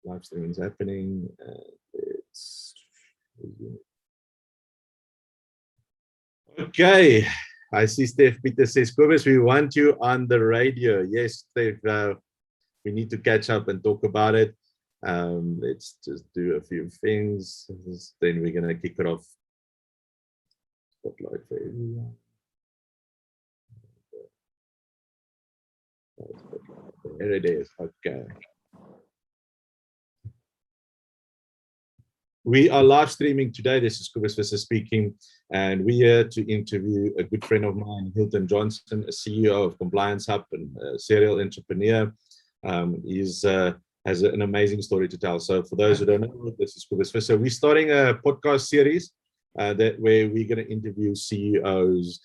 live streaming is happening. It's okay. I see Steph Peter says, Cobus, we want you on the radio. Yes, Steph, we need to catch up and talk about it. Let's just do a few things. Then we're going to kick it off. Spotlight for everyone. There it is. Okay. We are live streaming today. This is Cobus Visser speaking, and we're here to interview a good friend of mine, Hilton Johnson, a CEO of Compliance Hub and a serial entrepreneur. He's has an amazing story to tell. So for those who don't know, this is Cobus Visser. We're starting a podcast series where we're going to interview CEOs,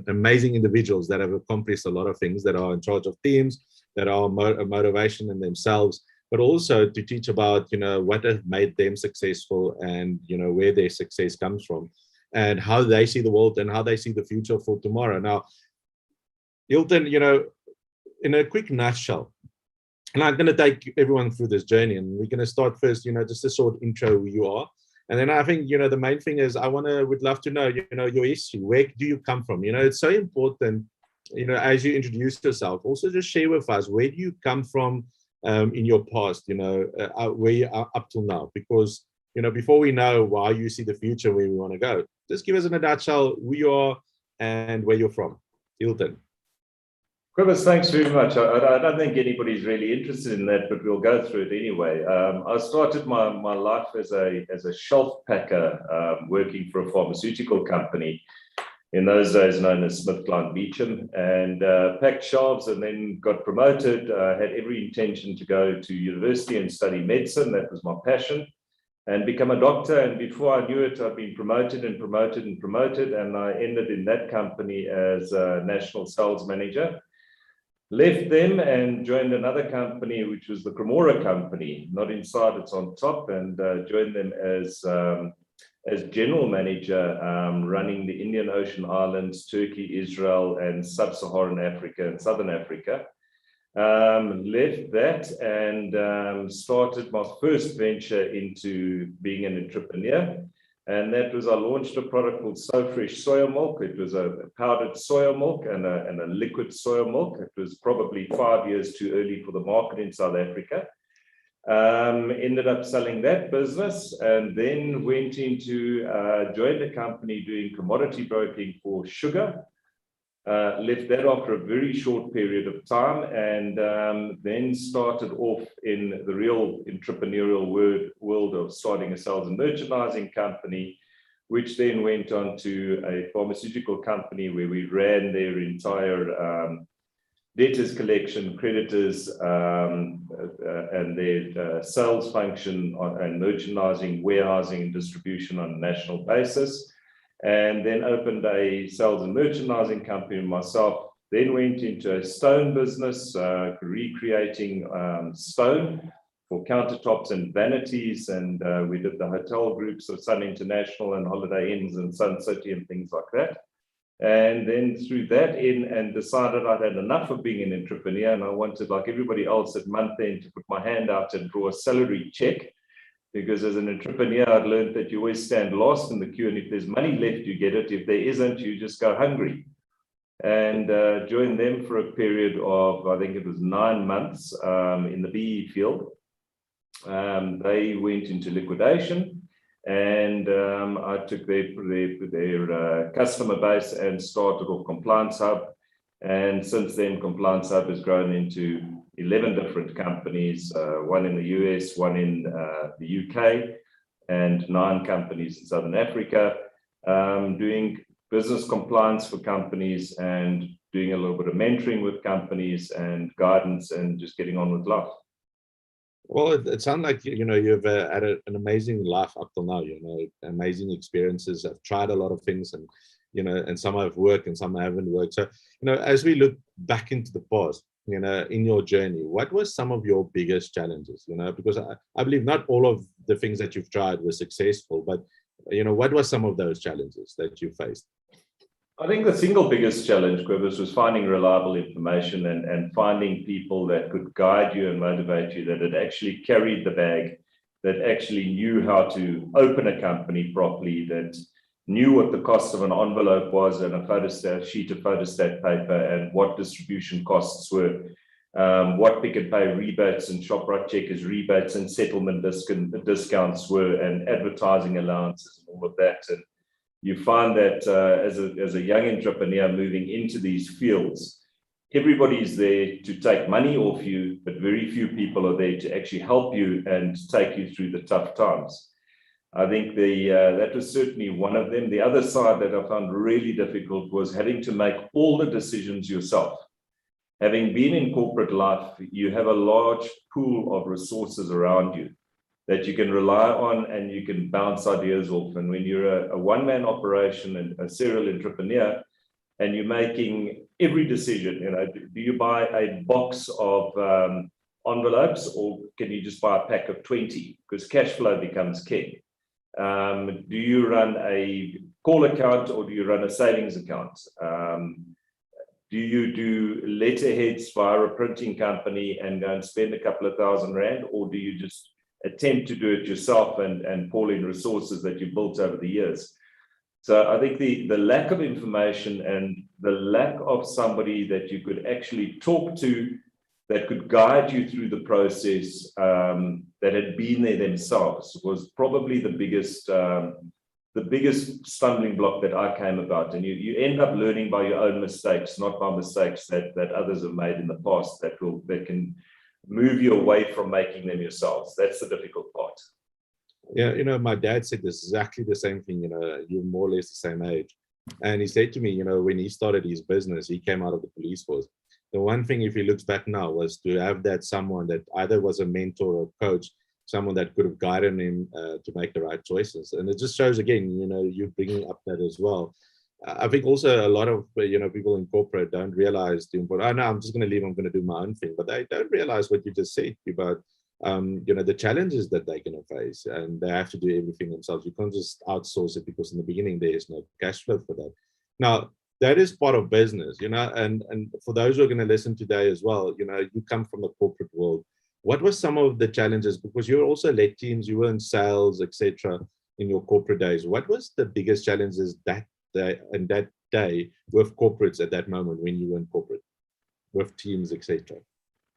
amazing individuals that have accomplished a lot of things, that are in charge of teams, that are motivation in themselves, but also to teach about, what has made them successful and, where their success comes from and how they see the world and how they see the future for tomorrow. Now, Hilton, in a quick nutshell, and I'm going to take everyone through this journey, and we're going to start first, just a short intro who you are. And then I think, the main thing is would love to know, your history. Where do you come from? It's so important, as you introduce yourself, also just share with us, where do you come from in your past, where you are up till now? Because, before we know why you see the future, where we want to go, just give us in a nutshell who you are and where you're from. Hilton. Cobus, thanks very much. I don't think anybody's really interested in that, but we'll go through it anyway. I started my life as a shelf packer, working for a pharmaceutical company, in those days known as SmithKline Beecham, and packed shelves, and then got promoted. Had every intention to go to university and study medicine. That was my passion, and become a doctor. And before I knew it, I'd been promoted and promoted and promoted, and I ended in that company as a national sales manager. Left them and joined another company, which was the Cremora company, not inside, it's on top, and joined them as general manager, running the Indian Ocean Islands, Turkey, Israel, and Sub-Saharan Africa and Southern Africa. Left that and started my first venture into being an entrepreneur. And that was, I launched a product called So Fresh Soya Milk. It was a powdered soya milk and a liquid soya milk. It was probably 5 years too early for the market in South Africa. Ended up selling that business, and then went into, joined a company doing commodity broking for sugar. Left that after a very short period of time, and then started off in the real entrepreneurial world of starting a sales and merchandising company, which then went on to a pharmaceutical company where we ran their entire debtors collection, creditors, and their sales function and merchandising, warehousing, and distribution on a national basis. And then opened a sales and merchandising company myself, then went into a stone business, recreating stone for countertops and vanities, and we did the hotel groups of Sun International and Holiday Inns and Sun City and things like that. And then through that and decided I'd had enough of being an entrepreneur, and I wanted, like everybody else at month end, to put my hand out and draw a salary check. Because as an entrepreneur, I'd learned that you always stand last in the queue, and if there's money left, you get it. If there isn't, you just go hungry. And joined them for a period of, I think it was 9 months in the BE field. They went into liquidation, and I took their customer base and started off Compliance Hub. And since then, Compliance Hub has grown into 11 different companies, one in the US, one in the UK, and 9 companies in Southern Africa, doing business compliance for companies and doing a little bit of mentoring with companies and guidance and just getting on with life. Well, it sounds like, you've had an amazing life up till now, amazing experiences. I've tried a lot of things, and, and some have worked and some haven't worked. So, as we look back into the past, in your journey, what were some of your biggest challenges? Because I believe not all of the things that you've tried were successful, but what were some of those challenges that you faced? I think the single biggest challenge, Quibus, was finding reliable information and finding people that could guide you and motivate you, that had actually carried the bag, that actually knew how to open a company properly, that knew what the cost of an envelope was and a photostat, sheet of photostat paper, and what distribution costs were, what Pick and Pay rebates and ShopRite Checkers rebates and settlement discounts were, and advertising allowances and all of that. And you find that as a young entrepreneur moving into these fields, everybody's there to take money off you, but very few people are there to actually help you and take you through the tough times. I think that was certainly one of them. The other side that I found really difficult was having to make all the decisions yourself. Having been in corporate life, you have a large pool of resources around you that you can rely on and you can bounce ideas off. And when you're a one-man operation and a serial entrepreneur, and you're making every decision, do you buy a box of envelopes, or can you just buy a pack of 20? Because cash flow becomes king. Do you run a call account or do you run a savings account? Do you do letterheads via a printing company and go and spend a couple of $1,000, or do you just attempt to do it yourself and pull in resources that you've built over the years? So I think the lack of information and the lack of somebody that you could actually talk to that could guide you through the process, that had been there themselves, was probably the biggest stumbling block that I came about. And you end up learning by your own mistakes, not by mistakes that others have made in the past that can move you away from making them yourselves. That's the difficult part. Yeah, my dad said this exactly the same thing. You're more or less the same age. And he said to me, when he started his business, he came out of the police force. The one thing, if he looks back now, was to have that someone that either was a mentor or coach, someone that could have guided him to make the right choices. And it just shows, again, you bringing up that as well. I think also a lot of, people in corporate don't realize the importance. Oh, no, I'm just going to leave. I'm going to do my own thing. But they don't realize what you just said about, the challenges that they're going to face, and they have to do everything themselves. You can't just outsource it, because in the beginning, there is no cash flow for that. Now, that is part of business, and for those who are going to listen today as well, you come from the corporate world. What were some of the challenges? Because you also led teams, you were in sales, etc., in your corporate days. What was the biggest challenges that day with corporates at that moment when you were in corporate, with teams, etc.?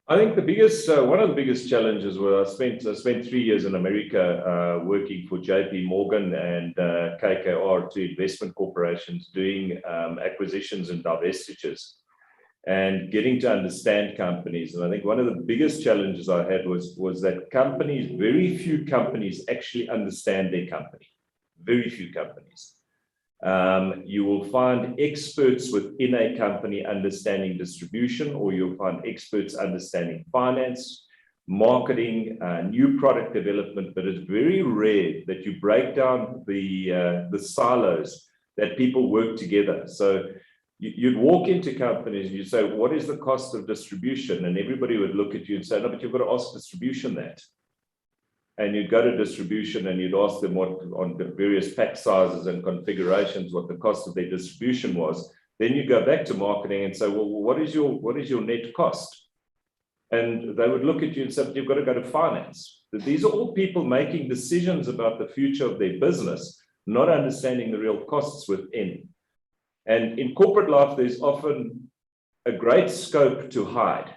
I think one of the biggest challenges was I spent 3 years in America working for JP Morgan and KKR, two investment corporations, doing acquisitions and divestitures and getting to understand companies. And I think one of the biggest challenges I had was that very few companies actually understand their company. Very few companies. You will find experts within a company understanding distribution, or you'll find experts understanding finance, marketing, new product development, but it's very rare that you break down the silos, that people work together. So you'd walk into companies and you'd say, what is the cost of distribution? And everybody would look at you and say, no, but you've got to ask distribution that. And you'd go to distribution and you'd ask them what, on the various pack sizes and configurations, what the cost of their distribution was. Then you go back to marketing and say, well, what is your net cost? And they would look at you and say, you've got to go to finance. But these are all people making decisions about the future of their business, not understanding the real costs within. And in corporate life, there's often a great scope to hide,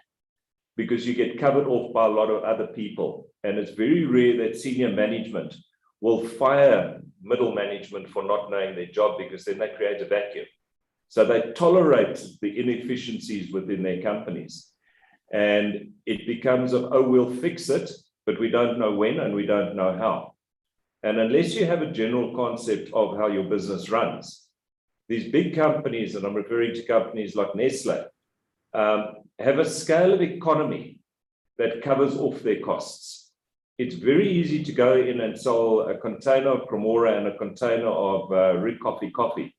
because you get covered off by a lot of other people. And it's very rare that senior management will fire middle management for not knowing their job, because then they create a vacuum. So they tolerate the inefficiencies within their companies. And it becomes oh, we'll fix it, but we don't know when and we don't know how. And unless you have a general concept of how your business runs, these big companies, and I'm referring to companies like Nestle, have a scale of economy that covers off their costs. It's very easy to go in and sell a container of Cremora and a container of Rick Coffee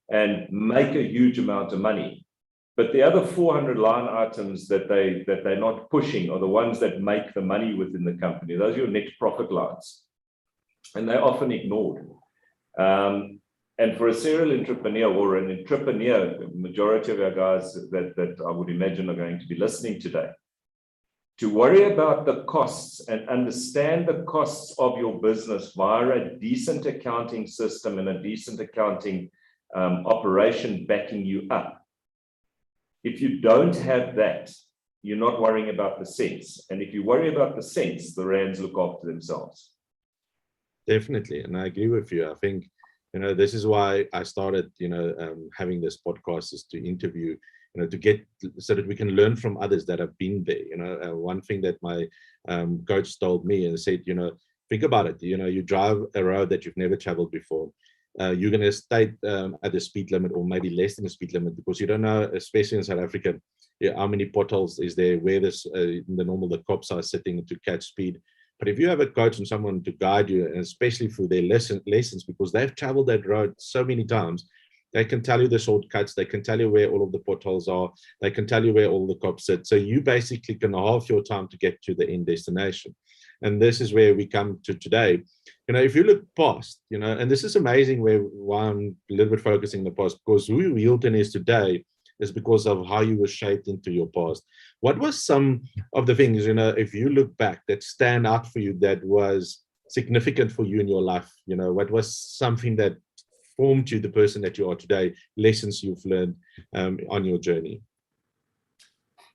and make a huge amount of money. But the other 400 line items that they're not pushing are the ones that make the money within the company. Those are your net profit lines. And they're often ignored. And for a serial entrepreneur or an entrepreneur, the majority of our guys that I would imagine are going to be listening today, to worry about the costs and understand the costs of your business via a decent accounting system and a decent accounting operation backing you up. If you don't have that, you're not worrying about the cents. And if you worry about the cents, the rands look after themselves. Definitely. And I agree with you. I think, this is why I started, having this podcast, is to interview, to get, so that we can learn from others that have been there. One thing that my coach told me and said, think about it, you drive a road that you've never traveled before. You're going to stay at the speed limit or maybe less than the speed limit, because you don't know, especially in South Africa, how many potholes is there, where the cops are sitting to catch speed. But if you have a coach and someone to guide you, and especially through their lessons, because they've traveled that road so many times, they can tell you the shortcuts, they can tell you where all of the potholes are, they can tell you where all the cops sit. So you basically can halve your time to get to the end destination. And this is where we come to today. If you look past, and this is amazing why I'm a little bit focusing on the past, because who Hilton is today is because of how you were shaped into your past. What was some of the things, if you look back, that stand out for you, that was significant for you in your life? What was something that formed you the person that you are today, lessons you've learned on your journey?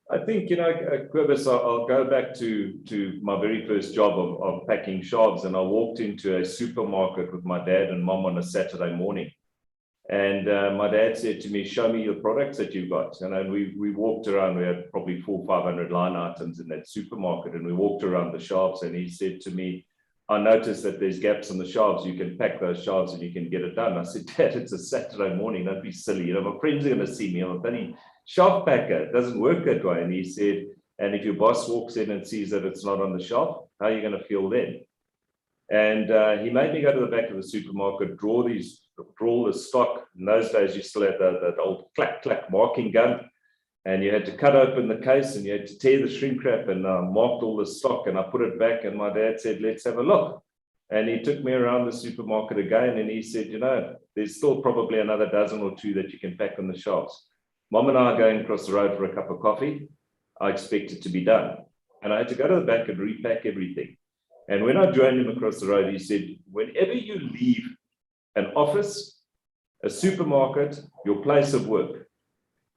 I think, Cobus, I'll go back to my very first job of packing shelves, and I walked into a supermarket with my dad and mom on a Saturday morning. And my dad said to me, show me your products that you've got. And we walked around, we had probably 400 or 500 line items in that supermarket, and we walked around the shelves, and he said to me, I noticed that there's gaps on the shelves. You can pack those shelves and you can get it done. I said, Dad, it's a Saturday morning. Don't be silly. My friends are going to see me. I'm a bloody shelf packer. It doesn't work that way. And he said, and if your boss walks in and sees that it's not on the shelf, how are you going to feel then? And he made me go to the back of the supermarket, draw the stock. In those days, you still had that old clack, clack marking gun. And you had to cut open the case and you had to tear the shrink wrap, and marked all the stock, and I put it back, and my dad said, let's have a look. And he took me around the supermarket again, and he said, there's still probably another dozen or two that you can pack on the shelves. Mom and I are going across the road for a cup of coffee. I expect it to be done. And I had to go to the back and repack everything. And when I joined him across the road, he said, whenever you leave an office, a supermarket, your place of work,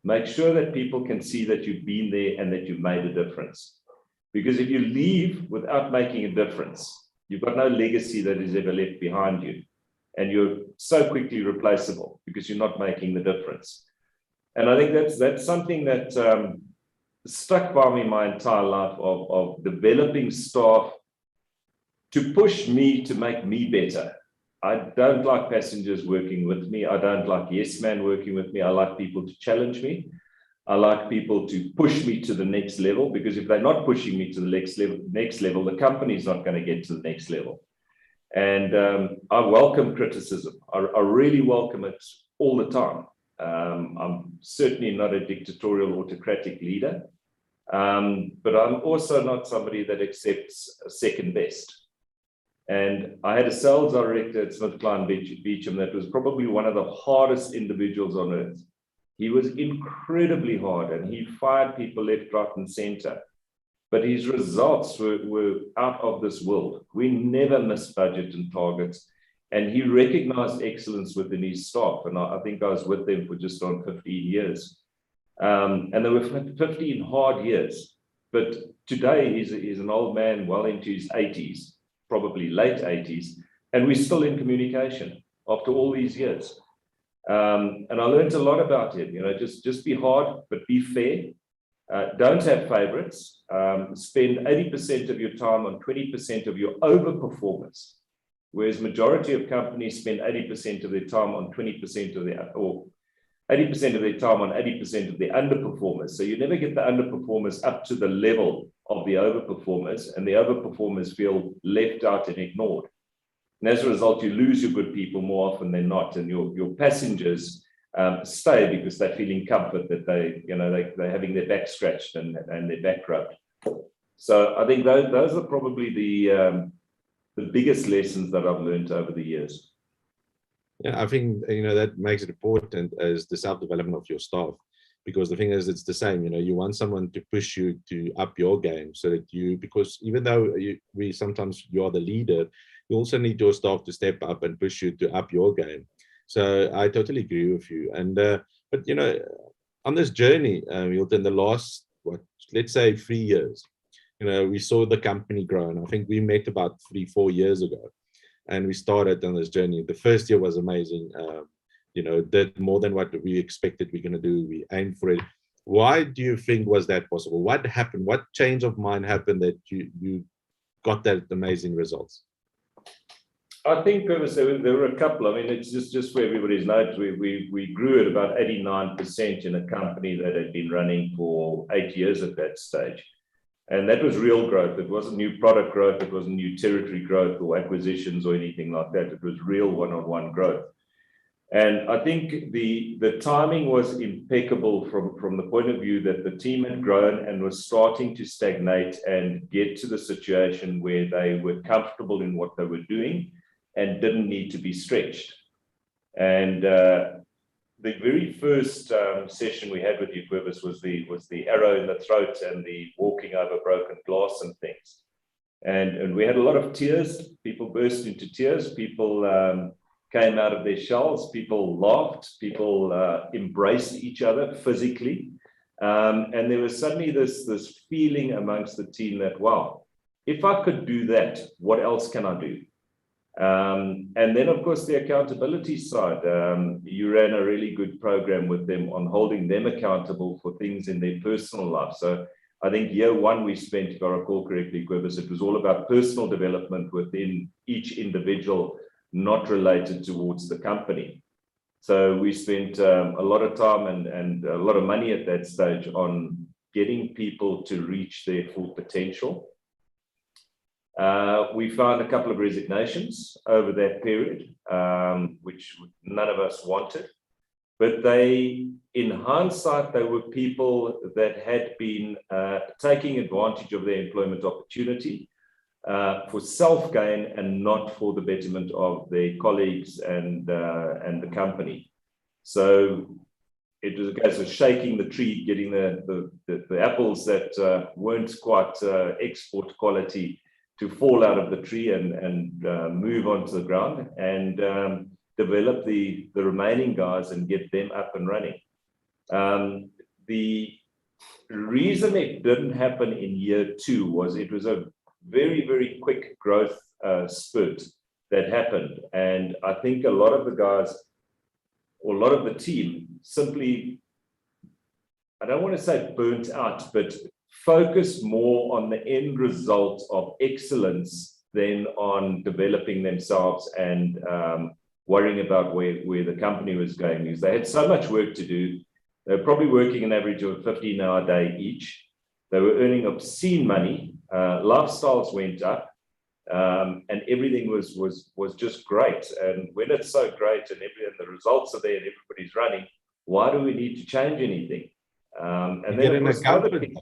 make sure that people can see that you've been there and that you've made a difference. Because if you leave without making a difference, you've got no legacy that is ever left behind you. And you're so quickly replaceable because you're not making the difference. And I think that's something that stuck by me my entire life, of developing staff to push me to make me better. I don't like passengers working with me. I don't like yes man working with me. I like people to challenge me. I like people to push me to the next level, because if they're not pushing me to the next level, the company's not going to get to the next level. And I welcome criticism. I really welcome it all the time. I'm certainly not a dictatorial, autocratic leader, but I'm also not somebody that accepts second best. And I had a sales director at SmithKline Beecham that was probably one of the hardest individuals on earth. He was incredibly hard, and he fired people left, right, and center. But his results were out of this world. We never missed budget and targets. And he recognized excellence within his staff. And I think I was with them for just on 15 years. And there were 15 hard years. But today he's an old man, well into his 80s, probably late 80s. And we're still in communication after all these years. And I learned a lot about him. Just be hard, but be fair. Don't have favorites. Spend 80% of your time on 20% of your overperformance. Whereas majority of companies spend 80% of their time on 20% of their, or 80% of their time on 80% of the underperformers. So you never get the underperformers up to the level of the overperformers, and the overperformers feel left out and ignored. And as a result, you lose your good people more often than not, and your passengers stay because they're feeling comfort that they're having their back scratched and their back rubbed. So I think those are probably the biggest lessons that I've learned over the years. Yeah, I think, that makes it important as the self-development of your staff, because the thing is, it's the same. You want someone to push you to up your game, so that because even though sometimes you are the leader, you also need your staff to step up and push you to up your game. So I totally agree with you. And but on this journey, Hilton, the last, let's say 3 years, we saw the company grow, and I think we met about 3-4 years ago, and we started on this journey. The first year was amazing. Did more than what we expected we're going to do. We aimed for it. Why do you think was that possible? What happened? What change of mind happened that you got that amazing results? I think there were a couple. I mean, it's just for everybody's notes. We grew at about 89% in a company that had been running for 8 years at that stage. And that was real growth. It wasn't new product growth. It wasn't new territory growth or acquisitions or anything like that. It was real one-on-one growth. And I think the timing was impeccable from the point of view that the team had grown and was starting to stagnate and get to the situation where they were comfortable in what they were doing and didn't need to be stretched. And the very first session we had with you, Cobus, was the arrow in the throat and the walking over broken glass and things. And we had a lot of tears. People burst into tears. People came out of their shells. People laughed. People embraced each other physically. And there was suddenly this feeling amongst the team that, wow, if I could do that, what else can I do? And then, of course, the accountability side. You ran a really good program with them on holding them accountable for things in their personal life. So I think year one we spent, if I recall correctly, Cobus, it was all about personal development within each individual, not related towards the company. So we spent a lot of time and a lot of money at that stage on getting people to reach their full potential. We found a couple of resignations over that period, which none of us wanted. But in hindsight, they were people that had been taking advantage of their employment opportunity for self-gain and not for the betterment of their colleagues and the company. So it was a case of shaking the tree, getting the apples that weren't quite export quality to fall out of the tree and move onto the ground, and develop the remaining guys and get them up and running. The reason it didn't happen in year two was it was a very, very quick growth spurt that happened. And I think a lot of the guys, or a lot of the team, simply, I don't want to say burnt out, but focus more on the end result of excellence than on developing themselves and worrying about where the company was going. Because they had so much work to do. They were probably working an average of a 15-hour day each. They were earning obscene money. Lifestyles went up, and everything was just great. And when it's so great and the results are there and everybody's running, why do we need to change anything? And then it was other things.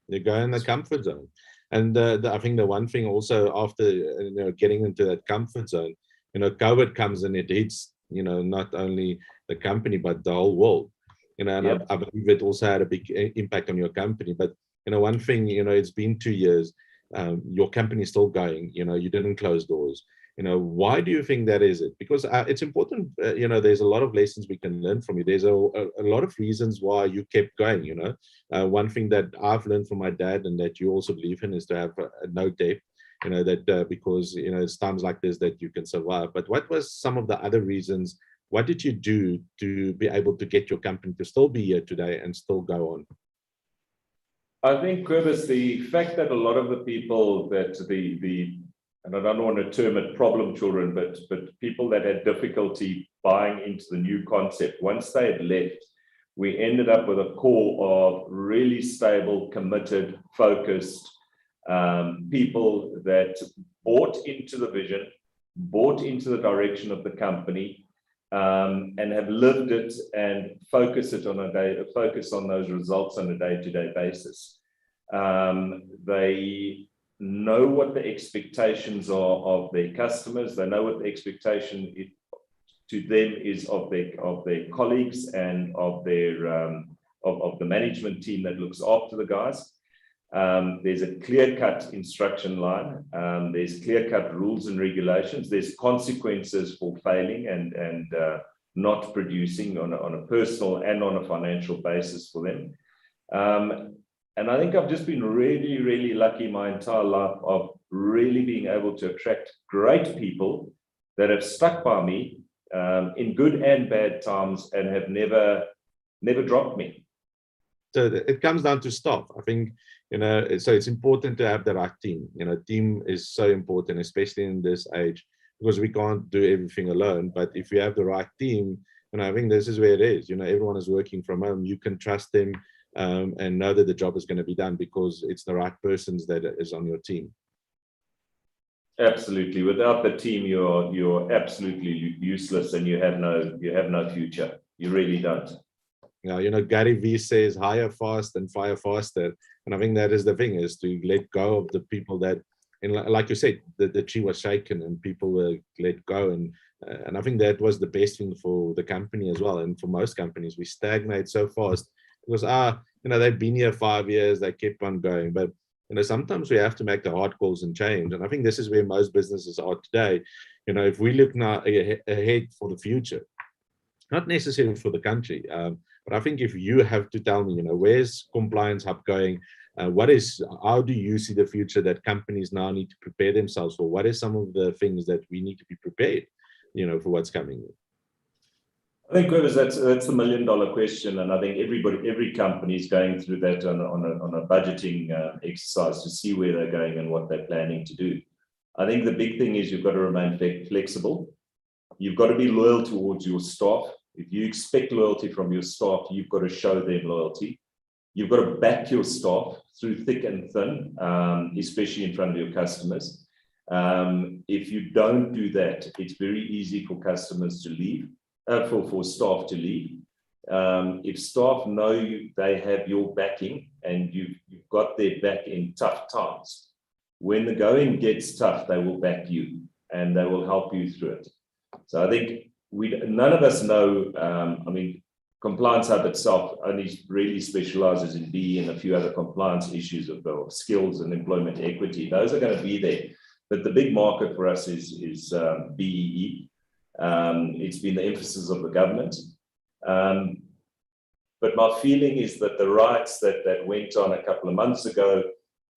You go in the comfort zone. And I think the one thing also after getting into that comfort zone, COVID comes and it hits not only the company but the whole world. And yep. I believe it also had a big impact on your company. But one thing, it's been 2 years, your company is still going. You didn't close doors. Why do you think that is? Because it's important. There's a lot of lessons we can learn from you. There's a lot of reasons why you kept going. One thing that I've learned from my dad, and that you also believe in, is to have no debt. That because it's times like this that you can survive. But what was some of the other reasons? What did you do to be able to get your company to still be here today and still go on? I think, Cobus, the fact that a lot of the people that and I don't want to term it problem children, but people that had difficulty buying into the new concept, once they had left, we ended up with a core of really stable, committed, focused people that bought into the vision, bought into the direction of the company, and have lived it and focus on those results on a day-to-day basis. They know what the expectations are of their customers. They know what the expectation to them is of their colleagues and of their of the management team that looks after the guys. There's a clear-cut instruction line. There's clear-cut rules and regulations. There's consequences for failing and not producing on a personal and on a financial basis for them. And I think I've just been really, really lucky my entire life of really being able to attract great people that have stuck by me in good and bad times and have never dropped me. So it comes down to staff. I think, so it's important to have the right team. Team is so important, especially in this age, because we can't do everything alone. But if you have the right team, I think this is where it is. Everyone is working from home. You can trust them and know that the job is going to be done because it's the right persons that is on your team. Absolutely. Without the team, you're absolutely useless, and you have no future. You really don't. Gary Vee says hire fast and fire faster, and I think that is the thing, is to let go of the people that, and like you said, the tree was shaken and people were let go, and I think that was the best thing for the company as well. And for most companies, we stagnate so fast because they've been here 5 years, they kept on going, but sometimes we have to make the hard calls and change. And I think this is where most businesses are today. If we look now ahead for the future, not necessarily for the country, but I think if you have to tell me, where's Compliance Hub going? How do you see the future that companies now need to prepare themselves for? What are some of the things that we need to be prepared, for what's coming? I think, Cobus, that's the $1 million question, and I think every company is going through that on a budgeting exercise to see where they're going and what they're planning to do. I think the big thing is you've got to remain flexible. You've got to be loyal towards your staff. If you expect loyalty from your staff, you've got to show them loyalty. You've got to back your staff through thick and thin, especially in front of your customers. If you don't do that, it's very easy for customers to leave, for staff to leave. If staff know they have your backing and you've got their back in tough times, when the going gets tough, they will back you and they will help you through it. So I think none of us know. Compliance Hub itself only really specializes in BE and a few other compliance issues of skills and employment equity. Those are going to be there. But the big market for us is BEE. It's been the emphasis of the government. But my feeling is that the riots that went on a couple of months ago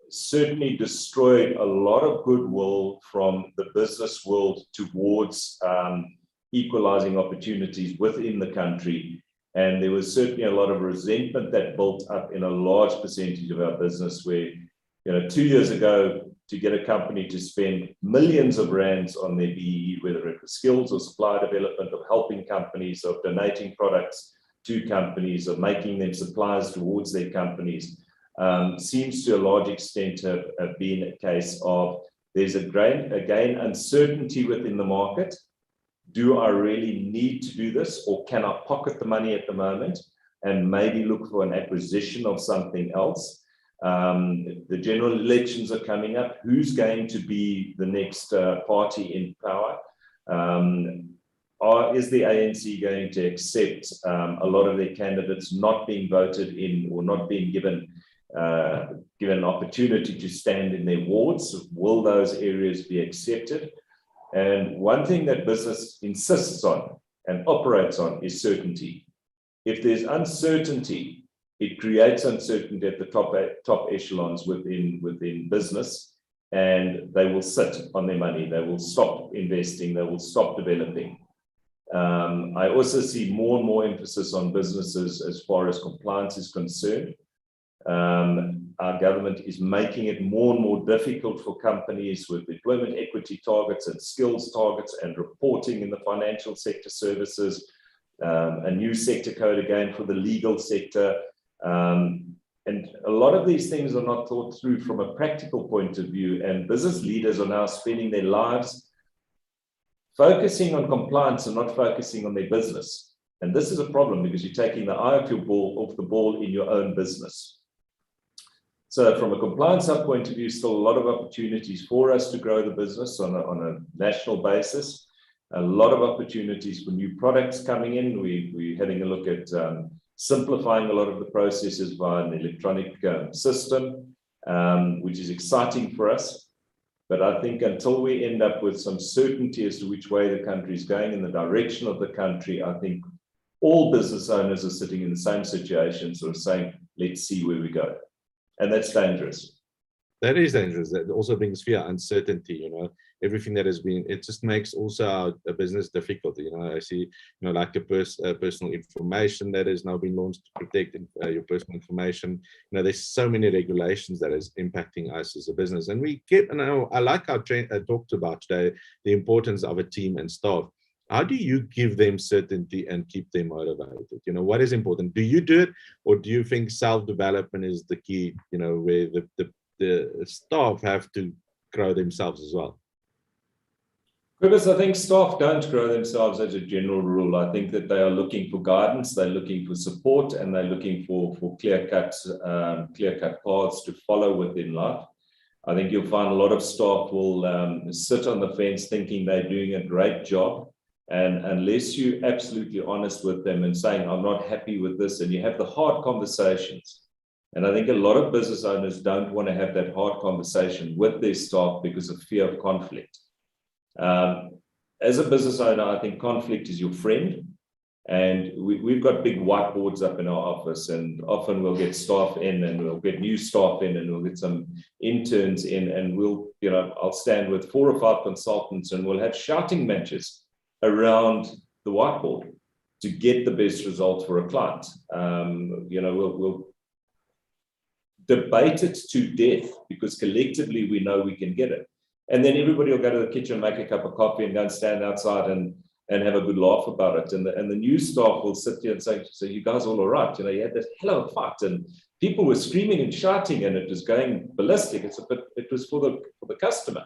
certainly destroyed a lot of goodwill from the business world towards equalizing opportunities within the country. And there was certainly a lot of resentment that built up in a large percentage of our business where, 2 years ago, to get a company to spend millions of rands on their BEE, whether it was skills or supply development, of helping companies, of donating products to companies, of making them suppliers towards their companies, seems to a large extent have been a case of there's again uncertainty within the market. Do I really need to do this, or can I pocket the money at the moment and maybe look for an acquisition of something else? The general elections are coming up. Who's going to be the next party in power? Is the ANC going to accept a lot of their candidates not being voted in or not being given an opportunity to stand in their wards? Will those areas be accepted? And one thing that business insists on and operates on is certainty. If there's uncertainty, it creates uncertainty at the top echelons within business, and they will sit on their money. They will stop investing. They will stop developing. I also see more and more emphasis on businesses as far as compliance is concerned. Our government is making it more and more difficult for companies with employment equity targets and skills targets and reporting in the financial sector services, a new sector code again for the legal sector. And a lot of these things are not thought through from a practical point of view, and business leaders are now spending their lives focusing on compliance and not focusing on their business. And this is a problem because you're taking the eye off the ball in your own business. So from a Compliance Hub point of view, still a lot of opportunities for us to grow the business on a national basis. A lot of opportunities for new products coming in. We're having a look at simplifying a lot of the processes via an electronic system, which is exciting for us. But I think until we end up with some certainty as to which way the country is going in the direction of the country, I think all business owners are sitting in the same situation, sort of saying, let's see where we go. And that's dangerous. That is dangerous. That also brings fear, uncertainty, everything that has been, it just makes also a business difficult. I see, like the personal information that has now been launched to protect your personal information. There's so many regulations that is impacting us as a business. And I like how I talked about today, the importance of a team and staff. How do you give them certainty and keep them motivated? What is important? Do you do it, or do you think self-development is the key, where the staff have to grow themselves as well? Because I think staff don't grow themselves as a general rule. I think that they are looking for guidance, they're looking for support, and they're looking for clear-cut paths to follow within life. I think you'll find a lot of staff will sit on the fence thinking they're doing a great job. And unless you're absolutely honest with them and saying, I'm not happy with this, and you have the hard conversations. And I think a lot of business owners don't want to have that hard conversation with their staff because of fear of conflict. As a business owner, I think conflict is your friend. And we've got big whiteboards up in our office, and often we'll get staff in, and we'll get new staff in, and we'll get some interns in, and I'll stand with 4 or 5 consultants, and we'll have shouting matches around the whiteboard to get the best result for a client. We'll debate it to death because collectively we know we can get it. And then everybody will go to the kitchen, make a cup of coffee, and go and stand outside and have a good laugh about it. And the new staff will sit there and say, so you guys all right? You had this hell of a fight, and people were screaming and shouting, and it was going ballistic. But it was for the customer.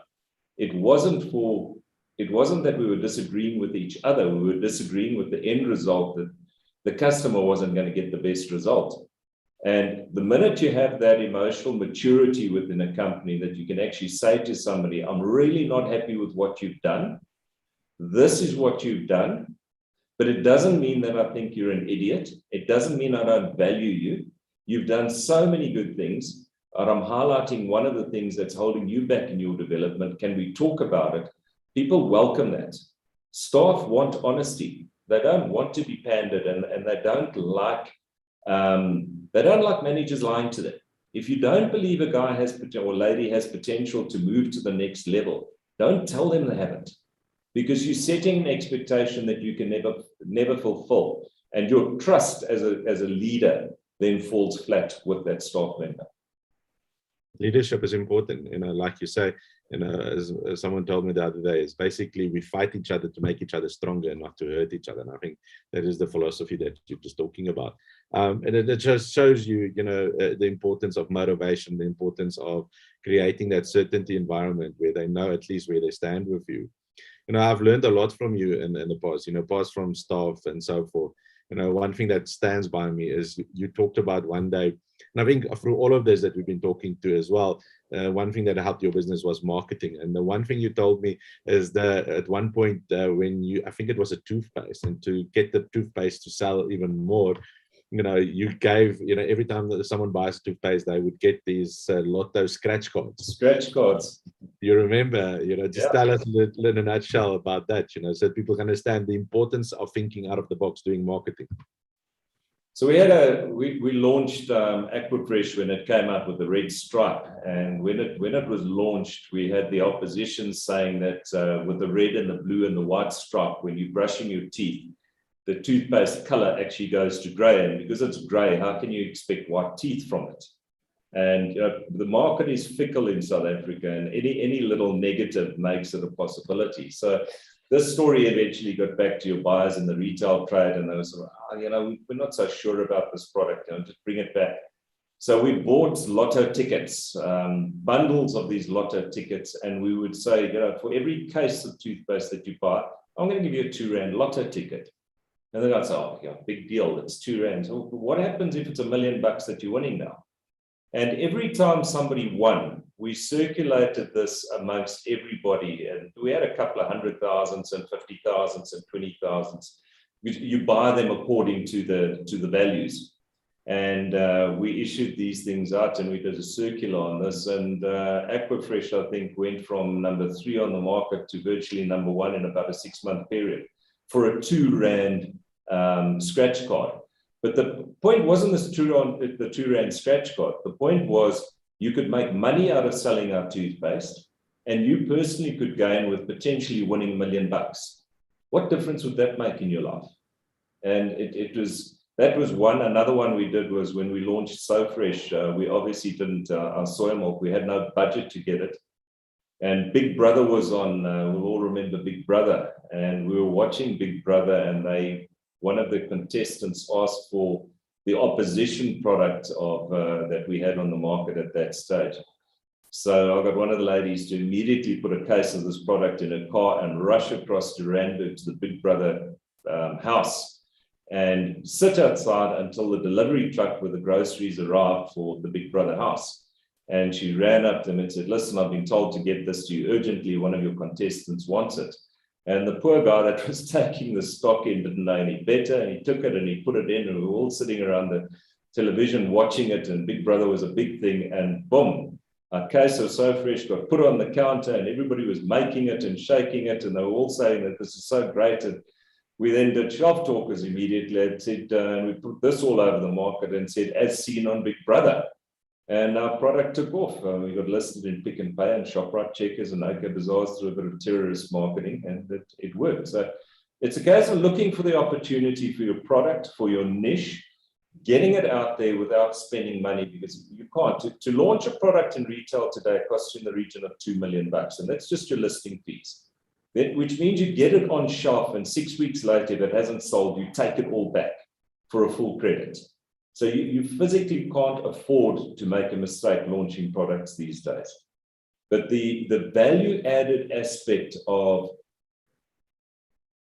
It wasn't that we were disagreeing with each other. We were disagreeing with the end result, that the customer wasn't going to get the best result. And the minute you have that emotional maturity within a company, that you can actually say to somebody, I'm really not happy with what you've done. This is what you've done. But it doesn't mean that I think you're an idiot. It doesn't mean I don't value you. You've done so many good things, and I'm highlighting one of the things that's holding you back in your development. Can we talk about it? People welcome that. Staff want honesty. They don't want to be pandered, and they don't like managers lying to them. If you don't believe a guy has or lady has potential to move to the next level, don't tell them they haven't, because you're setting an expectation that you can never fulfill, and your trust as a leader then falls flat with that staff member. Leadership is important, like you say. As someone told me the other day, is basically we fight each other to make each other stronger and not to hurt each other. And I think that is the philosophy that you're just talking about. And it just shows you, the importance of motivation, the importance of creating that certainty environment where they know at least where they stand with you. I've learned a lot from you in the past, past from staff and so forth. One thing that stands by me is you talked about one day, and I think through all of this that we've been talking to as well, one thing that helped your business was marketing. And the one thing you told me is that at one point when I think it was a toothpaste, and to get the toothpaste to sell even more, you gave, every time that someone buys a toothpaste, they would get these lotto scratch cards. Scratch cards. You remember, just tell us in a nutshell about that, so people can understand the importance of thinking out of the box, doing marketing. So we launched Aquafresh when it came out with the red stripe, and when it was launched, we had the opposition saying that with the red and the blue and the white stripe, when you're brushing your teeth, the toothpaste color actually goes to gray, and because it's gray, how can you expect white teeth from it? And the market is fickle in South Africa, and any little negative makes it a possibility. So this story eventually got back to your buyers in the retail trade, and they were sort of, we're not so sure about this product, just bring it back. So we bought lotto tickets, bundles of these lotto tickets, and we would say, for every case of toothpaste that you buy, I'm going to give you a 2 Rand lotto ticket. And then I'd say, oh, yeah, big deal, it's 2 Rand. So what happens if it's $1 million that you're winning now? And every time somebody won, we circulated this amongst everybody, and we had a couple of 100,000s and 50,000s and 20,000s. You buy them according to the values, and we issued these things out, and we did a circular on this. And Aquafresh, I think, went from number 3 on the market to virtually number 1 in about a 6-month period for a R2 scratch card. But the point wasn't the R2 scratch card. The point was you could make money out of selling our toothpaste, and you personally could gain with potentially winning $1 million. What difference would that make in your life? And that was one. Another one we did was when we launched SoFresh, we obviously didn't, our soy milk, we had no budget to get it. And Big Brother was on, we'll all remember Big Brother, and we were watching Big Brother, and one of the contestants asked for the opposition product of that we had on the market at that stage. So I got one of the ladies to immediately put a case of this product in a car and rush across to Randburg to the Big Brother house and sit outside until the delivery truck with the groceries arrived for the Big Brother house. And she ran up to them and said, "Listen, I've been told to get this to you urgently. One of your contestants wants it." And the poor guy that was taking the stock in didn't know any better, and he took it and he put it in, and we were all sitting around the television watching it, and Big Brother was a big thing, and boom, a case of SoFresh got put on the counter, and everybody was making it and shaking it, and they were all saying that this is so great. And we then did shelf talkers immediately and said, and we put this all over the market and said, as seen on Big Brother. And our product took off. We got listed in Pick and Pay and ShopRite Checkers and OK Bazaars through a bit of terrorist marketing, and it worked. So it's a case of looking for the opportunity for your product, for your niche, getting it out there without spending money, because you can't. To launch a product in retail today costs you in the region of $2 million, and that's just your listing fees. Which means you get it on shelf, and 6 weeks later, if it hasn't sold, you take it all back for a full credit. So you physically can't afford to make a mistake launching products these days. But the value added aspect of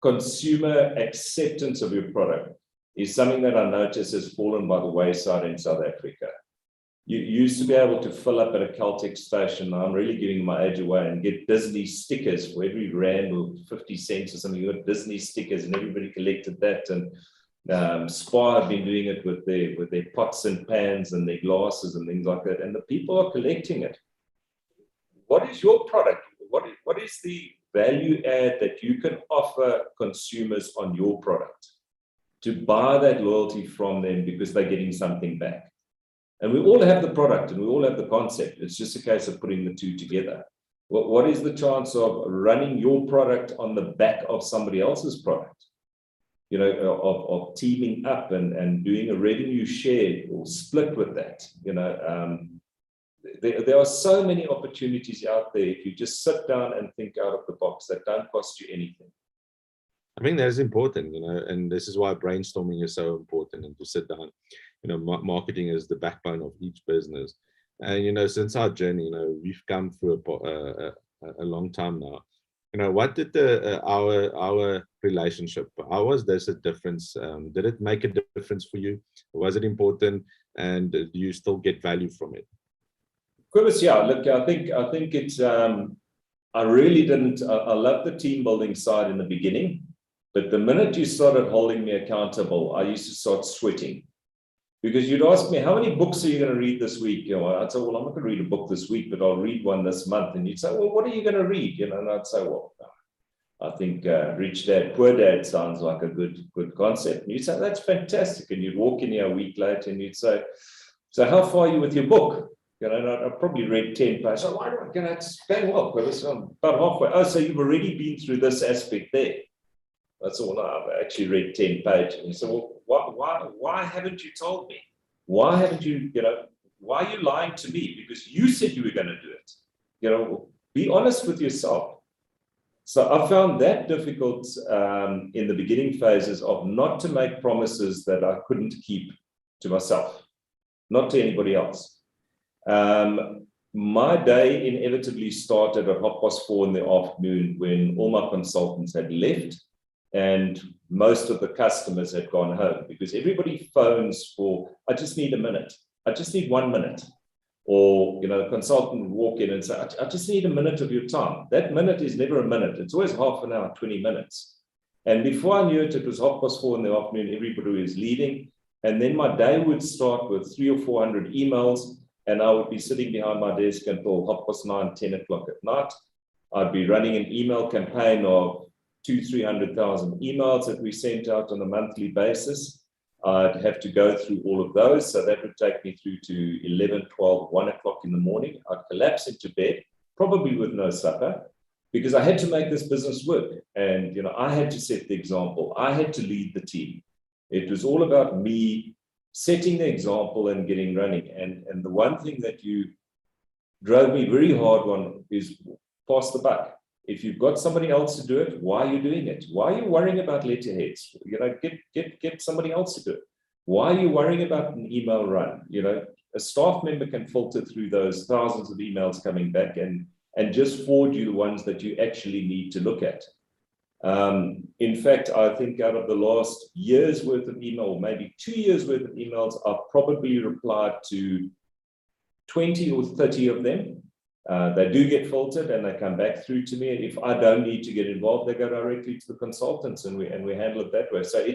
consumer acceptance of your product is something that I notice has fallen by the wayside in South Africa. You used to be able to fill up at a Caltex station. I'm really giving my age away, and get Disney stickers for every rand or 50 cents or something. You got Disney stickers, and everybody collected that. And Spar have been doing it with their pots and pans and their glasses and things like that, and the people are collecting it. What is your product? What is the value add that you can offer consumers on your product to buy that loyalty from them because they're getting something back? And we all have the product and we all have the concept. It's just a case of putting the two together. What is the chance of running your product on the back of somebody else's product? You know, of teaming up and doing a revenue share or split with that. You know, there are so many opportunities out there if you just sit down and think out of the box that don't cost you anything. I think that is important, you know, and this is why brainstorming is so important, and to sit down. You know, marketing is the backbone of each business. And, you know, since our journey, you know, we've come through a long time now. You know, what did our relationship, how was this a difference? Did it make a difference for you? Was it important? And do you still get value from it? Quibus, yeah, look, I think it's, I really didn't, I love the team building side in the beginning, but the minute you started holding me accountable, I used to start sweating. Because you'd ask me, how many books are you going to read this week? You know, I'd say, well, I'm not going to read a book this week, but I'll read one this month. And you'd say, well, what are you going to read? You know, and I'd say, well, I think Rich Dad, Poor Dad sounds like a good concept. And you'd say, that's fantastic. And you'd walk in here a week later and you'd say, so how far are you with your book? You know, and I've probably read 10 pages. So why don't I get it? Going well, I'm about halfway. Oh, so you've already been through this aspect there. That's all. No, I've actually read 10 pages. And you say, well, why haven't you told me? Why haven't you, you know, why are you lying to me? Because you said you were going to do it. You know, be honest with yourself. So I found that difficult in the beginning phases of not to make promises that I couldn't keep to myself, not to anybody else. My day inevitably started at 4:30 in the afternoon when all my consultants had left and most of the customers had gone home, because everybody phones for, I just need a minute. I just need 1 minute. Or, the consultant would walk in and say, I just need a minute of your time. That minute is never a minute. It's always half an hour, 20 minutes. And before I knew it, it was 4:30 in the afternoon. Everybody was leaving. And then my day would start with 300 or 400 emails. And I would be sitting behind my desk until 9:30, 10 o'clock at night. I'd be running an email campaign of 200,000-300,000 emails that we sent out on a monthly basis. I'd have to go through all of those. So that would take me through to 11, 12, 1 o'clock in the morning. I'd collapse into bed, probably with no supper, because I had to make this business work. And, I had to set the example. I had to lead the team. It was all about me setting the example and getting running. And the one thing that you drove me very hard on is pass the buck. If you've got somebody else to do it, why are you doing it? Why are you worrying about letterheads? Get somebody else to do it. Why are you worrying about an email run? A staff member can filter through those thousands of emails coming back and just forward you the ones that you actually need to look at. In fact, I think out of the last year's worth of email, maybe 2 years worth of emails, I've probably replied to 20 or 30 of them. They do get filtered and they come back through to me. And if I don't need to get involved, they go directly to the consultants and we handle it that way. So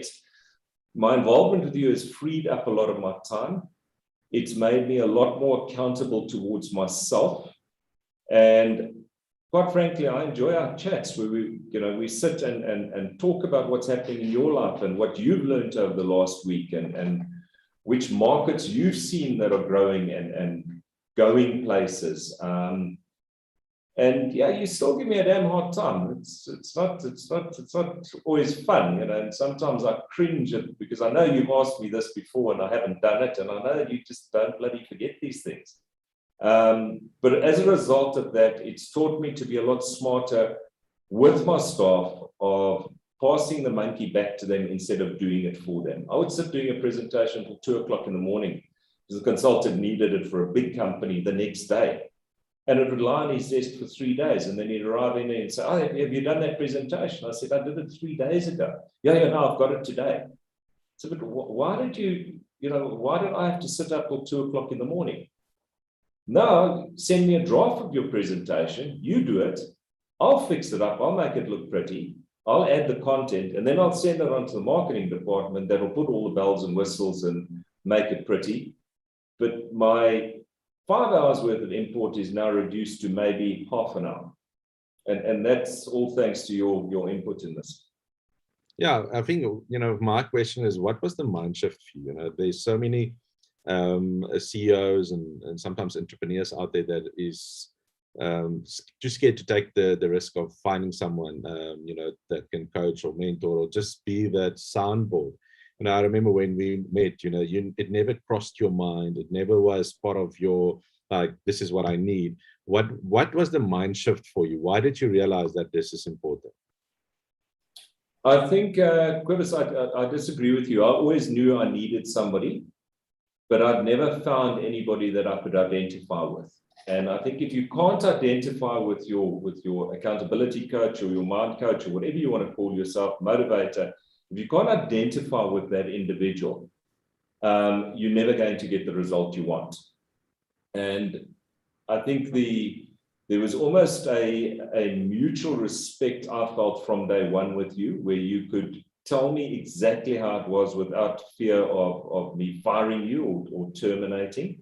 my involvement with you has freed up a lot of my time. It's made me a lot more accountable towards myself. And quite frankly, I enjoy our chats where we sit and talk about what's happening in your life and what you've learned over the last week and which markets you've seen that are growing and going places. And yeah, you still give me a damn hard time. It's not always fun, and sometimes I cringe because I know you've asked me this before and I haven't done it, and I know that you just don't bloody forget these things. But as a result of that, it's taught me to be a lot smarter with my staff of passing the monkey back to them instead of doing it for them. I would sit doing a presentation till 2 o'clock in the morning because the consultant needed it for a big company the next day. And it would lie on his desk for 3 days. And then he'd arrive in there and say, oh, have you done that presentation? I said, I did it 3 days ago. Yeah, no, I've got it today. So, but why did why did I have to sit up till 2 o'clock in the morning? No, send me a draft of your presentation. You do it. I'll fix it up. I'll make it look pretty. I'll add the content, and then I'll send it on to the marketing department that will put all the bells and whistles and make it pretty. But my 5 hours worth of import is now reduced to maybe half an hour. And that's all thanks to your input in this. Yeah, I think, my question is, what was the mind shift for you? There's so many CEOs and sometimes entrepreneurs out there that is too scared to take the risk of finding someone, that can coach or mentor or just be that soundboard. I remember when we met, it never crossed your mind. It never was part of your, like, this is what I need. What was the mind shift for you? Why did you realize that this is important? I think, Quibus, I disagree with you. I always knew I needed somebody, but I've never found anybody that I could identify with. And I think if you can't identify with your accountability coach or your mind coach or whatever you want to call yourself, motivator, if you can't identify with that individual, you're never going to get the result you want. And I think there was almost a mutual respect I felt from day one with you, where you could tell me exactly how it was without fear of me firing you or terminating.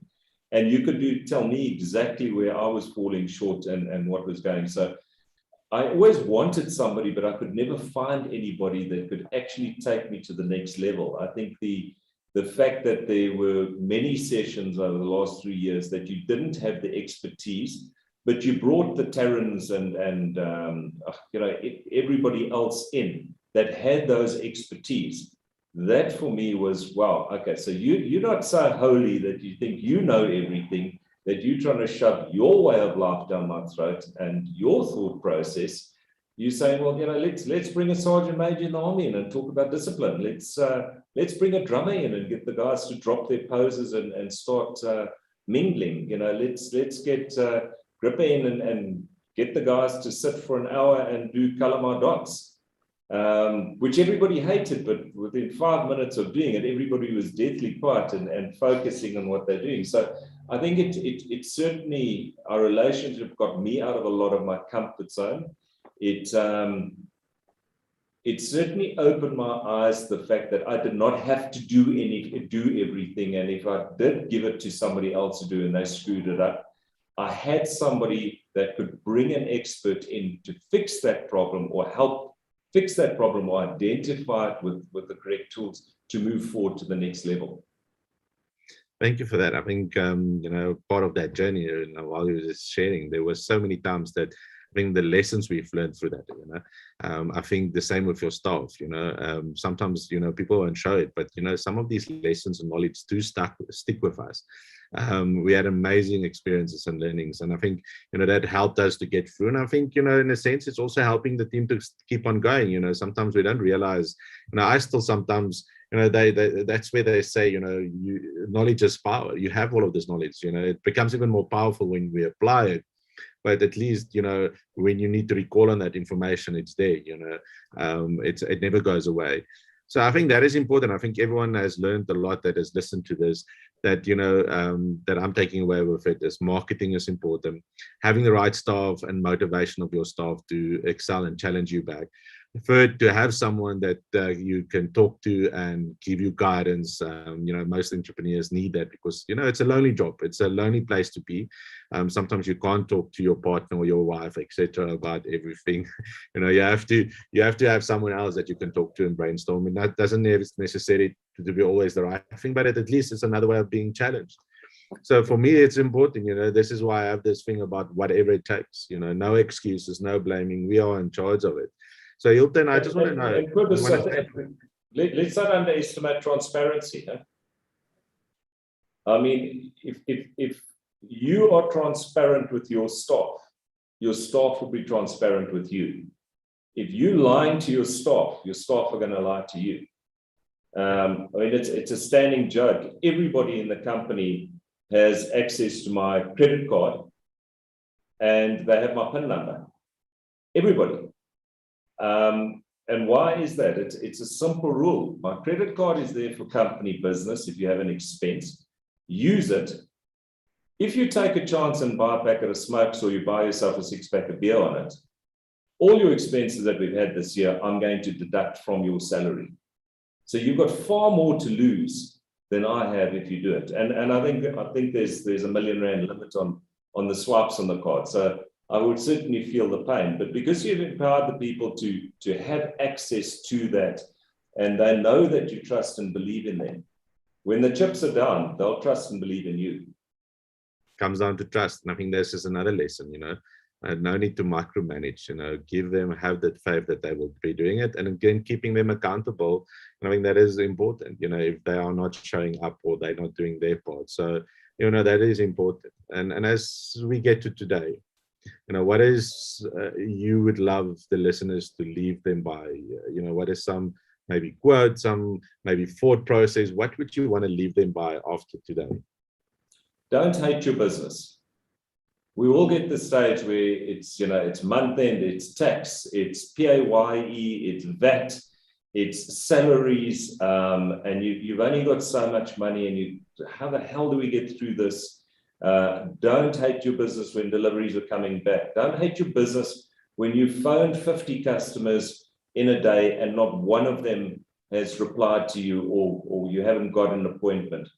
And you could tell me exactly where I was falling short and what was going. So I always wanted somebody, but I could never find anybody that could actually take me to the next level. I think the fact that there were many sessions over the last 3 years that you didn't have the expertise, but you brought the Terrans and everybody else in that had those expertise. That for me was, wow, okay, so you're not so holy that you think you know everything, that you're trying to shove your way of life down my throat and your thought process. You're saying, well, let's bring a sergeant major in the army in and talk about discipline. Let's bring a drummer in and get the guys to drop their poses and start mingling. Let's get Gripper in and get the guys to sit for an hour and do Kalama dots, which everybody hated, but within 5 minutes of doing it, everybody was deathly quiet and focusing on what they're doing. So I think it certainly, our relationship got me out of a lot of my comfort zone. It certainly opened my eyes to the fact that I did not have to do everything. And if I did give it to somebody else to do and they screwed it up, I had somebody that could bring an expert in to fix that problem or help fix that problem or identify it with the correct tools to move forward to the next level. Thank you for that. I think, part of that journey, while you were just sharing, there were so many times that I think the lessons we've learned through that, I think the same with your staff, sometimes, people won't show it, but, some of these lessons and knowledge do stick with us. We had amazing experiences and learnings, and I think, that helped us to get through. And I think, in a sense, it's also helping the team to keep on going. Sometimes we don't realize, I still sometimes, that's where they say, knowledge is power. You have all of this knowledge, it becomes even more powerful when we apply it. But at least, when you need to recall on that information, it's there, it never goes away. So I think that is important. I think everyone has learned a lot that has listened to this, that, that I'm taking away with it is marketing is important. Having the right staff and motivation of your staff to excel and challenge you back. Third, to have someone that you can talk to and give you guidance. Most entrepreneurs need that because, it's a lonely job. It's a lonely place to be. Sometimes you can't talk to your partner or your wife, etc., about everything. You have to have someone else that you can talk to and brainstorm. And that doesn't necessarily to be always the right thing, but at least it's another way of being challenged. So for me, it's important. This is why I have this thing about whatever it takes. No excuses, no blaming. We are in charge of it. So Hilton, I just want to know. Let's not underestimate transparency. Huh? I mean, if you are transparent with your staff will be transparent with you. If you lie to your staff are going to lie to you. I mean, it's a standing joke. Everybody in the company has access to my credit card, and they have my PIN number. Everybody. And why is that? It's a simple rule. My credit card is there for company business. If you have an expense, use it. If you take a chance and buy a packet of smokes or you buy yourself a 6-pack of beer on it, all your expenses that we've had this year, I'm going to deduct from your salary. So you've got far more to lose than I have if you do it. And I think there's R1 million limit on the swipes on the card. So I would certainly feel the pain, but because you've empowered the people to have access to that, and they know that you trust and believe in them, when the chips are down, they'll trust and believe in you. Comes down to trust. And I think this is another lesson, no need to micromanage, give them, have that faith that they will be doing it. And again, keeping them accountable. I think that is important, if they are not showing up or they're not doing their part. So, that is important. And as we get to today, what is you would love the listeners to leave them by? What is some maybe quote, some maybe thought process? What would you want to leave them by after today? Don't hate your business. We all get the stage where it's month end, it's tax, it's PAYE, it's VAT, it's salaries, and you've only got so much money, and how the hell do we get through this? Don't hate your business when deliveries are coming back. Don't hate your business when you phoned 50 customers in a day and not one of them has replied to you, or you haven't got an appointment.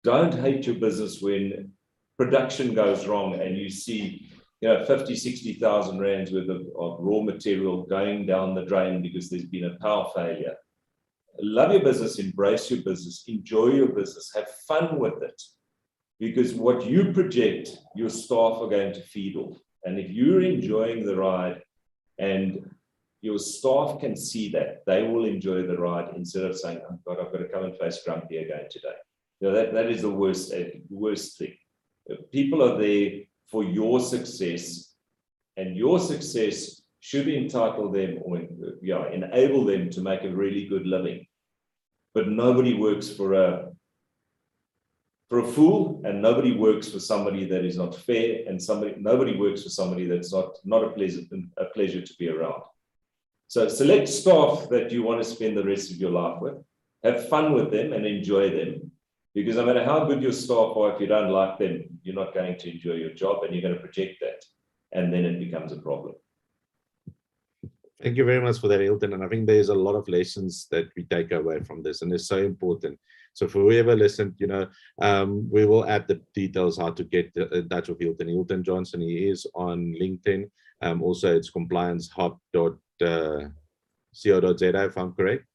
Don't hate your business when production goes wrong and you see 50, 60,000 rands worth of raw material going down the drain because there's been a power failure. Love your business, embrace your business, enjoy your business, have fun with it. Because what you project, your staff are going to feed off. And if you're enjoying the ride and your staff can see that, they will enjoy the ride instead of saying, oh God, I've got to come and face grumpy again today. That is the worst thing. People are there for your success, and your success should entitle them or enable them to make a really good living. But nobody works for a fool, and nobody works for somebody that is not fair, and nobody works for somebody that's not a pleasure to be around. So select staff that you want to spend the rest of your life with, have fun with them and enjoy them, Because no matter how good your staff are, if you don't like them, you're not going to enjoy your job, and you're going to project that. And then it becomes a problem. Thank you very much for that, Hilton. And I think there's a lot of lessons that we take away from this, and it's so important. So for whoever listened, you know, we will add the details how to get in touch with Hilton. Hilton Johnson, he is on LinkedIn. Also, it's compliancehub.co.za, if I'm correct.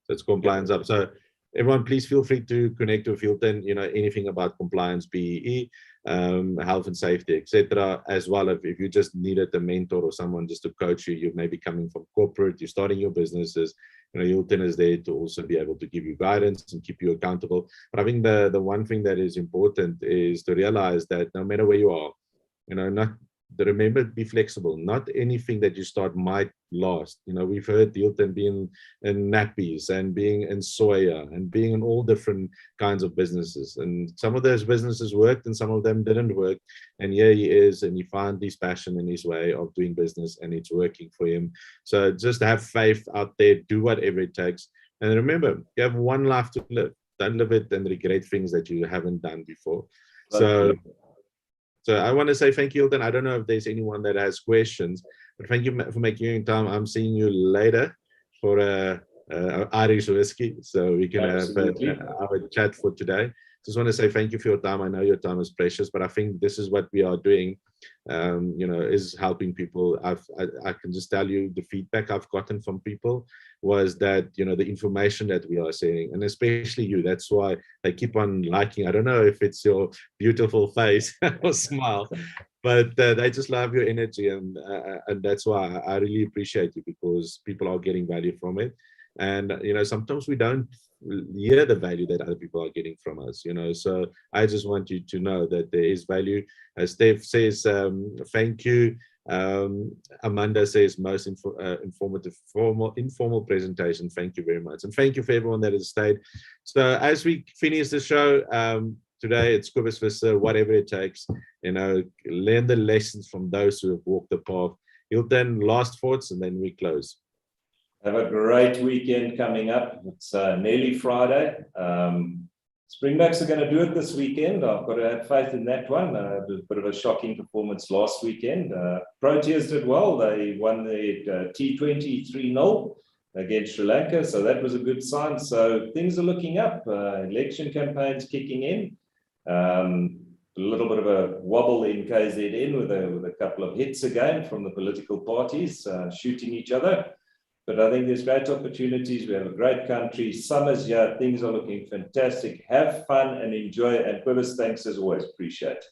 So it's Compliance Hub. So everyone, please feel free to connect with Hilton, you know, anything about compliance, BEE, health and safety, etc. As well, if you just needed a mentor or someone just to coach you, you may be coming from corporate, you're starting your businesses, you know, Hilton is there to also be able to give you guidance and keep you accountable. But I think the one thing that is important is to realize that no matter where you are, you know, remember, be flexible. Not anything that you start might last. You know, we've heard Hilton being in nappies and being in soya and being in all different kinds of businesses. And some of those businesses worked and some of them didn't work. And here he is, and he found his passion and his way of doing business, and it's working for him. So just have faith out there, do whatever it takes. And remember, you have one life to live. Don't live it and regret things that you haven't done before. So I want to say thank you, Hilton. I don't know if there's anyone that has questions, but thank you for making time. I'm seeing you later for Irish whiskey, so we can have our chat for today. Just want to say thank you for your time. I know your time is precious, but I think this is what we are doing, you know, is helping people. I can just tell you the feedback I've gotten from people was that, you know, the information that we are sharing, and especially you, that's why they keep on liking. I don't know if it's your beautiful face or smile, but they just love your energy, and that's why I really appreciate you, because people are getting value from it. And, you know, sometimes we don't hear the value that other people are getting from us, you know. So I just want you to know that there is value. As Steph says, thank you. Amanda says most informative, informal presentation. Thank you very much. And thank you for everyone that has stayed. So as we finish the show, today it's Cobus Visser, whatever it takes, you know, learn the lessons from those who have walked the path. Hilton, last thoughts, and then we close. Have a great weekend coming up. It's nearly Friday. Springboks are going to do it this weekend. I've got to have faith in that one. A bit of a shocking performance last weekend. Proteas did well. They won the T20 3-0 against Sri Lanka, so that was a good sign. So things are looking up. Election campaigns kicking in. A little bit of a wobble in KZN with a couple of hits again from the political parties shooting each other. But I think there's great opportunities. We have a great country. Summer's here. Things are looking fantastic. Have fun and enjoy. And Cobus, thanks as always. Appreciate it.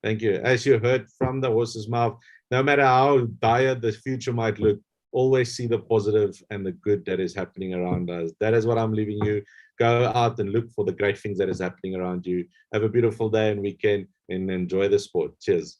Thank you. As you heard from the horse's mouth, no matter how dire the future might look, always see the positive and the good that is happening around us. That is what I'm leaving you. Go out and look for the great things that is happening around you. Have a beautiful day and weekend, and enjoy the sport. Cheers.